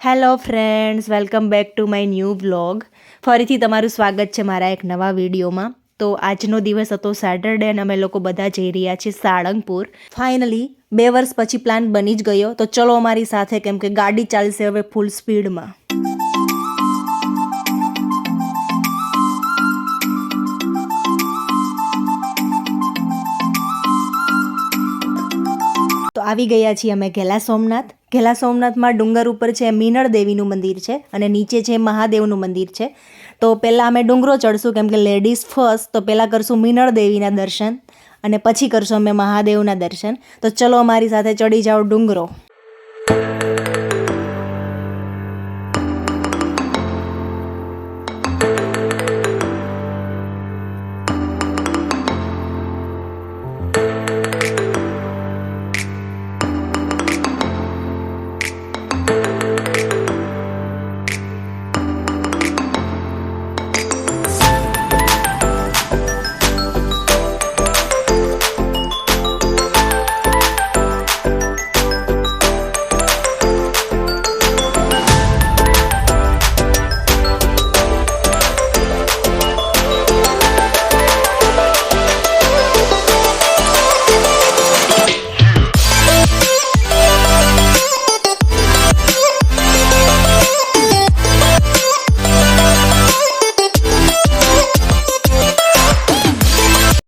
Hello friends, welcome back to my new vlog. ફરીથી તમારું સ્વાગત છે મારા એક નવા વિડીયોમાં. તો આજનો દિવસ હતો સેટરડે અને અમે લોકો બધા જઈ રહ્યા છીએ સાળંગપુર. ફાઇનલી 2 વર્ષ પછી પ્લાન બની જ ગયો. તો ચલો અમારી સાથે, કેમ કે ગાડી ચાલશે હવે ફૂલ સ્પીડમાં. તો આવી ગયા છીએ અમે ઘેલા સોમનાથ. ઘેલા સોમનાથમાં ડુંગર ઉપર છે મીનળ દેવીનું મંદિર છે અને નીચે છે મહાદેવનું મંદિર છે. તો પહેલાં અમે ડુંગરો ચડશું, કેમ કે લેડીઝ ફર્સ્ટ. તો પહેલાં કરશું મીનળ દેવીના દર્શન અને પછી કરશું અમે મહાદેવના દર્શન. તો ચલો અમારી સાથે ચડી જાઓ ડુંગરો.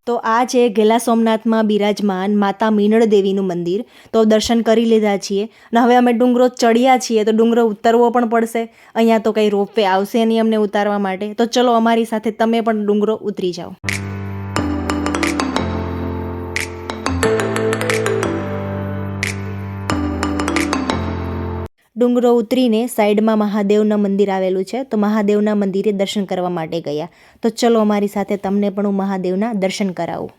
તો આ છે ઘેલા સોમનાથમાં બિરાજમાન માતા મીનળ દેવીનું મંદિર. તો દર્શન કરી લીધા છીએ અને હવે અમે ડુંગરો ચડ્યા છીએ, તો ડુંગરો ઉતરવો પણ પડશે. અહીંયા તો કંઈ રોપવે આવશે નહીં અમને ઉતારવા માટે. તો ચલો અમારી સાથે તમે પણ ડુંગરો ઉતરી જાઓ. ડુંગરો ઉતરીને સાઈડમાં મહાદેવના મંદિર આવેલું છે. તો મહાદેવના મંદિરે દર્શન કરવા માટે ગયા. તો ચલો અમારી સાથે, તમને પણ હું મહાદેવના દર્શન કરાવું.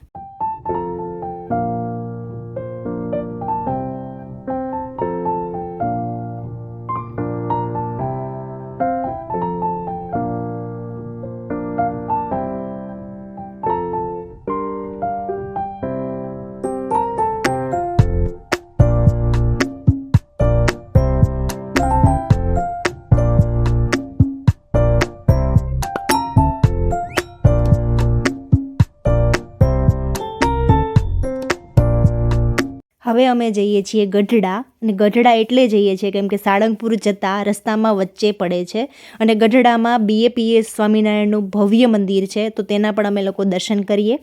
હવે અમે જઈએ છીએ ગઢડા. અને ગઢડા એટલે જઈએ છીએ કેમ કે સાળંગપુર જતા રસ્તામાં વચ્ચે પડે છે અને ગઢડામાં BAPS સ્વામિનારાયણનું ભવ્ય મંદિર છે. તો તેના પણ અમે લોકો દર્શન કરીએ.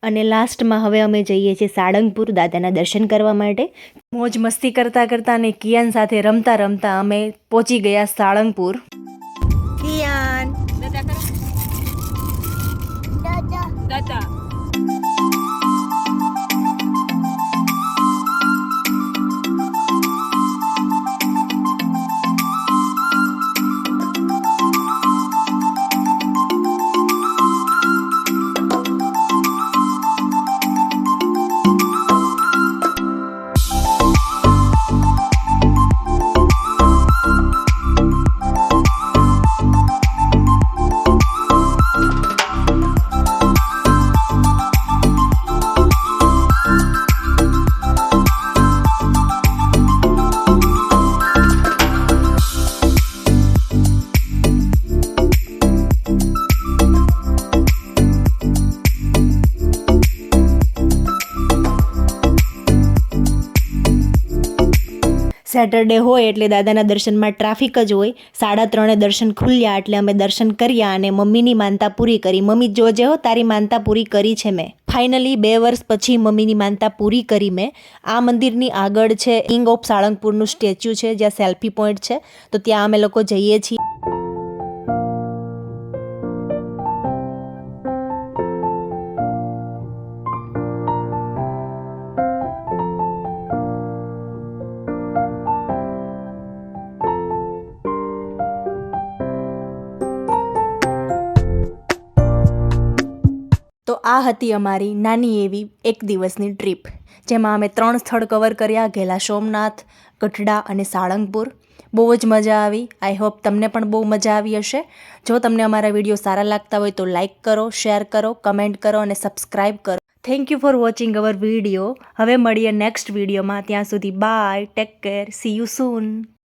અને લાસ્ટમાં હવે અમે જઈએ છીએ સાળંગપુર દાદાના દર્શન કરવા માટે. મોજ મસ્તી કરતાં કરતાં અને કિયાન સાથે રમતા રમતા અમે પહોંચી ગયા સાળંગપુર. કિયાન દાદા સેટરડે હોય એટલે દાદાના દર્શનમાં ટ્રાફિક જ હોય. 3:30 દર્શન ખુલ્યા એટલે અમે દર્શન કર્યા અને મમ્મીની માનતા પૂરી કરી. મમ્મી જોજે હો, તારી માનતા પૂરી કરી છે મેં. ફાઇનલી 2 વર્ષ પછી મમ્મીની માનતા પૂરી કરી મેં. આ મંદિરની આગળ છે કિંગ ઓફ સાળંગપુરનું સ્ટેચ્યુ છે, જ્યાં સેલ્ફી પોઈન્ટ છે, તો ત્યાં અમે લોકો જઈએ છીએ. તો આ હતી અમારી નાની એવી એક દિવસની ટ્રીપ, જેમાં અમે 3 સ્થળ કવર કર્યા: ઘેલા સોમનાથ, ગઢડા અને સાળંગપુર. બહુ જ મજા આવી. આઈ હોપ તમને પણ બહુ મજા આવી હશે. જો તમને અમારા વિડીયો સારા લાગતા હોય તો લાઇક કરો, શેર કરો, કમેન્ટ કરો અને સબસ્ક્રાઈબ કરો. Thank you for watching our video. હવે મળીએ નેક્સ્ટ વિડીયોમાં. ત્યાં સુધી bye, take care, see you soon.